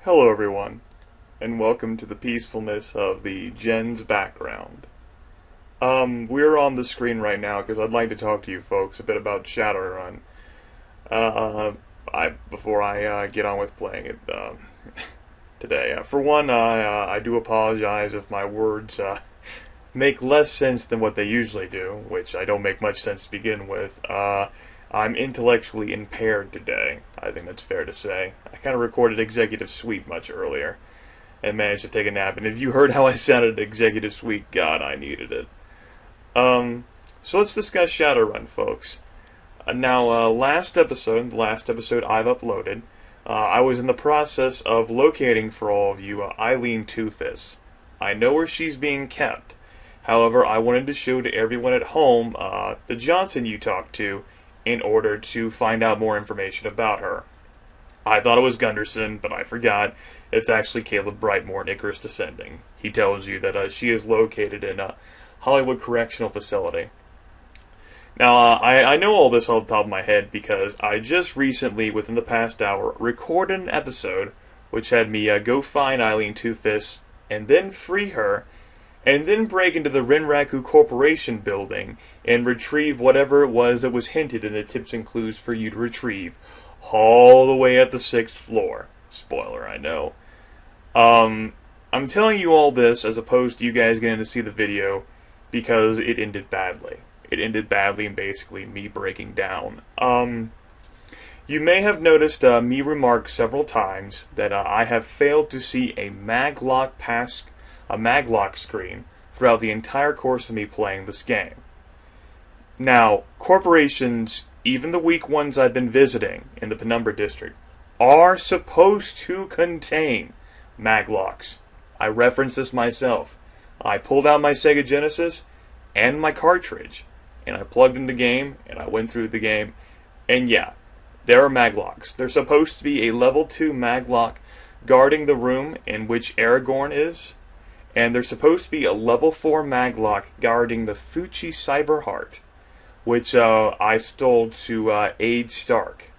Hello everyone, and welcome to the peacefulness of the Gen's background. We're on the screen right now because I'd like to talk to you folks a bit about Shadowrun. Before I get on with playing it today. For one, I do apologize if my words make less sense than what they usually do, which I don't make much sense to begin with. I'm intellectually impaired today. I think that's fair to say. I kind of recorded Executive Suite much earlier and managed to take a nap. And if you heard how I sounded at Executive Suite, God, I needed it. So let's discuss Shadowrun, folks. Now, the last episode I've uploaded, I was in the process of locating for all of you Eileen Two-Fists. I know where she's being kept. However, I wanted to show to everyone at home the Johnson you talked to in order to find out more information about her. I thought it was Gunderson, but I forgot. It's actually Caleb Brightmore in Icarus Descending. He tells you that she is located in a Hollywood Correctional Facility. Now, I know all this off the top of my head because I just recently, within the past hour, recorded an episode which had me go find Eileen Two-Fists and then free her, and then break into the Renraku Corporation building and retrieve whatever it was that was hinted in the tips and clues for you to retrieve, all the way at the 6th floor. Spoiler, I know. I'm telling you all this as opposed to you guys getting to see the video because it ended badly. It ended badly in basically me breaking down. You may have noticed me remark several times that I have failed to see a Maglock screen throughout the entire course of me playing this game. Now, corporations, even the weak ones I've been visiting in the Penumbra District, are supposed to contain Maglocks. I referenced this myself. I pulled out my Sega Genesis and my cartridge, and I plugged in the game, and I went through the game, and yeah, there are Maglocks. There's supposed to be a level 2 Maglock guarding the room in which Aragorn is, and there's supposed to be a level 4 Maglock guarding the Fuchi Cyber Heart, which I stole to aid Stark.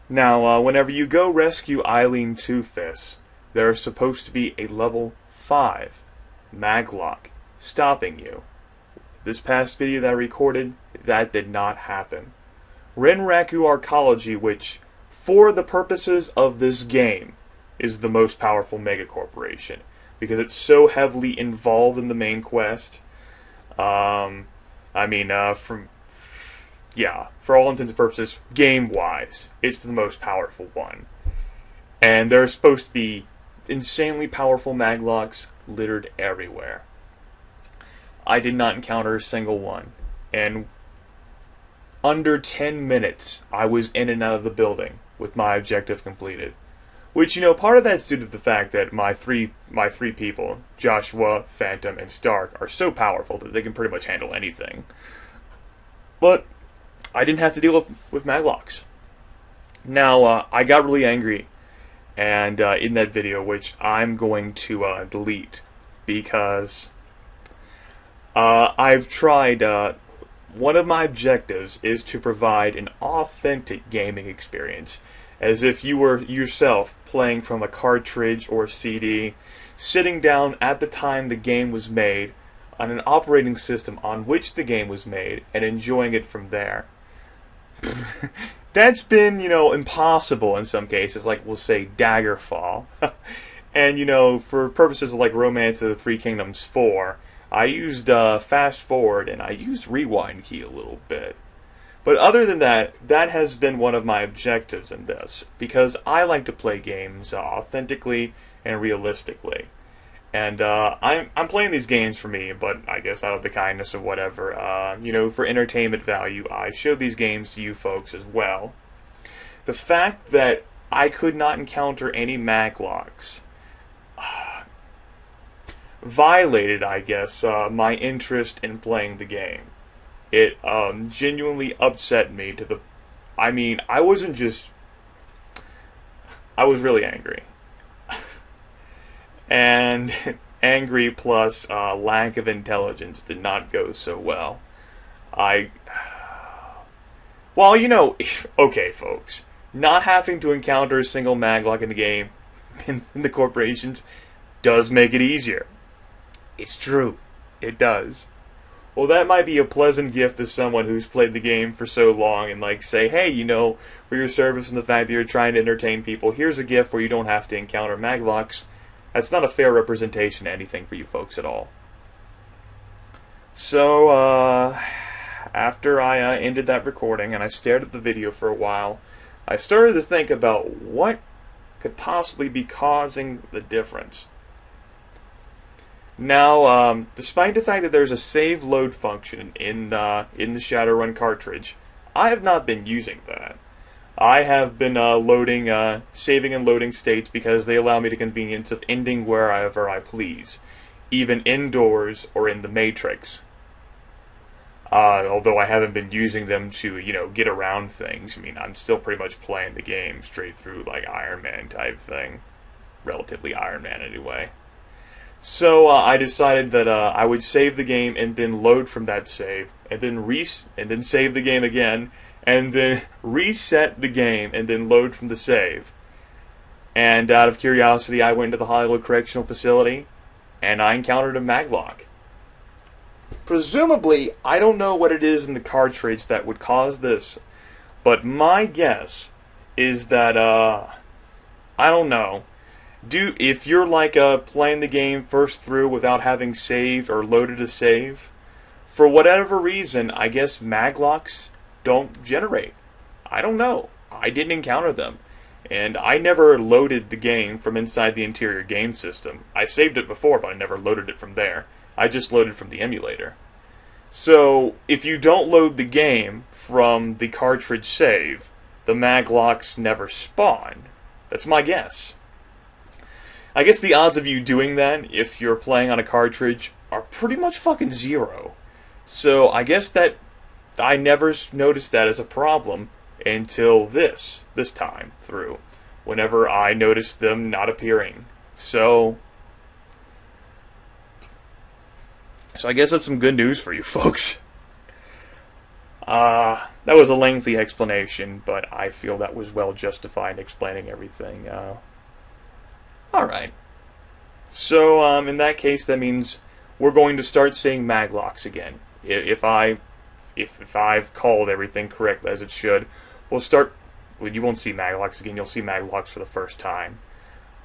Now, whenever you go rescue Eileen Two-Fists, there's supposed to be a level 5 Maglock stopping you. This past video that I recorded, that did not happen. Renraku Arcology, which, for the purposes of this game, is the most powerful megacorporation, because it's so heavily involved in the main quest. For all intents and purposes, game-wise, it's the most powerful one. And there's supposed to be insanely powerful Maglocks littered everywhere. I did not encounter a single one. And under 10 minutes, I was in and out of the building with my objective completed. Which, part of that's due to the fact that my three people, Joshua, Phantom, and Stark, are so powerful that they can pretty much handle anything. But I didn't have to deal with Maglocks. Now, I got really angry and in that video, which I'm going to delete, because I've tried, one of my objectives is to provide an authentic gaming experience, as if you were yourself playing from a cartridge or CD, sitting down at the time the game was made, on an operating system on which the game was made, and enjoying it from there. That's been, impossible in some cases, like we'll say Daggerfall. And, for purposes of like Romance of the Three Kingdoms 4, I used fast forward and I used rewind key a little bit. But other than that, that has been one of my objectives in this, because I like to play games authentically and realistically. And I'm playing these games for me, but I guess out of the kindness of whatever, for entertainment value, I show these games to you folks as well. The fact that I could not encounter any Maglocks violated, I guess, my interest in playing the game. It genuinely upset me to the... I was really angry. And angry plus lack of intelligence did not go so well. Well, you know, okay, folks, not having to encounter a single Maglock in the game, in the corporations, does make it easier. It's true. It does. Well, that might be a pleasant gift to someone who's played the game for so long and, like, say, hey, you know, for your service and the fact that you're trying to entertain people, here's a gift where you don't have to encounter Maglocks. That's not a fair representation of anything for you folks at all. So, after I ended that recording and I stared at the video for a while, I started to think about what could possibly be causing the difference. Now, despite the fact that there's a save load function in the Shadowrun cartridge, I have not been using that. I have been saving and loading states because they allow me the convenience of ending wherever I please, even indoors or in the Matrix. Although I haven't been using them to, you know, get around things. I mean, I'm still pretty much playing the game straight through, like, Iron Man type thing. Relatively Iron Man, anyway. So, I decided that, I would save the game and then load from that save, and then save the game again, and then reset the game and then load from the save. And out of curiosity, I went to the Hollywood Correctional Facility, and I encountered a Maglock. Presumably, I don't know what it is in the cartridge that would cause this, but my guess is that, I don't know. If you're like playing the game first through without having saved or loaded a save, for whatever reason, I guess Maglocks don't generate. I don't know. I didn't encounter them. And I never loaded the game from inside the interior game system. I saved it before, but I never loaded it from there. I just loaded from the emulator. So, if you don't load the game from the cartridge save, the Maglocks never spawn. That's my guess. I guess the odds of you doing that, if you're playing on a cartridge, are pretty much fucking zero. So, I guess that I never noticed that as a problem until this time through, whenever I noticed them not appearing. So I guess that's some good news for you folks. That was a lengthy explanation, but I feel that was well justified explaining everything. Alright. So, in that case, that means we're going to start seeing Maglocks again. If I've called everything correctly as it should, we'll start. Well, you won't see Maglocks again. You'll see Maglocks for the first time.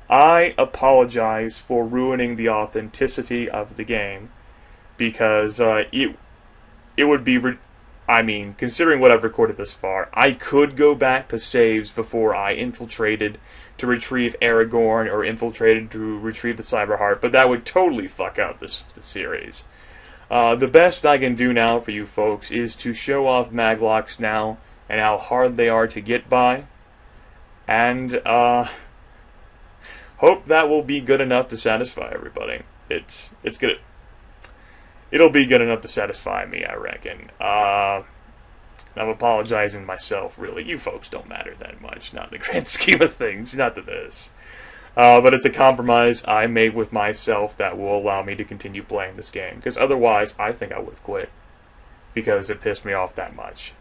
I apologize for ruining the authenticity of the game because it would be. I mean, considering what I've recorded thus far, I could go back to saves before I infiltrated to retrieve Aragorn or infiltrated to retrieve the Cyberheart, but that would totally fuck up this series. The best I can do now for you folks is to show off Maglocks now and how hard they are to get by, and hope that will be good enough to satisfy everybody. It's good. It'll be good enough to satisfy me, I reckon. I'm apologizing to myself, really. You folks don't matter that much, not in the grand scheme of things, not to this. But it's a compromise I made with myself that will allow me to continue playing this game. Because otherwise, I think I would have quit. Because it pissed me off that much.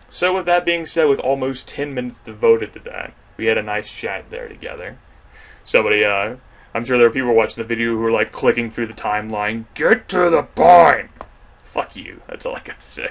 So with that being said, with almost 10 minutes devoted to that, we had a nice chat there together. Somebody, I'm sure there are people watching the video who are like clicking through the timeline. Get to the point! Fuck you, that's all I got to say.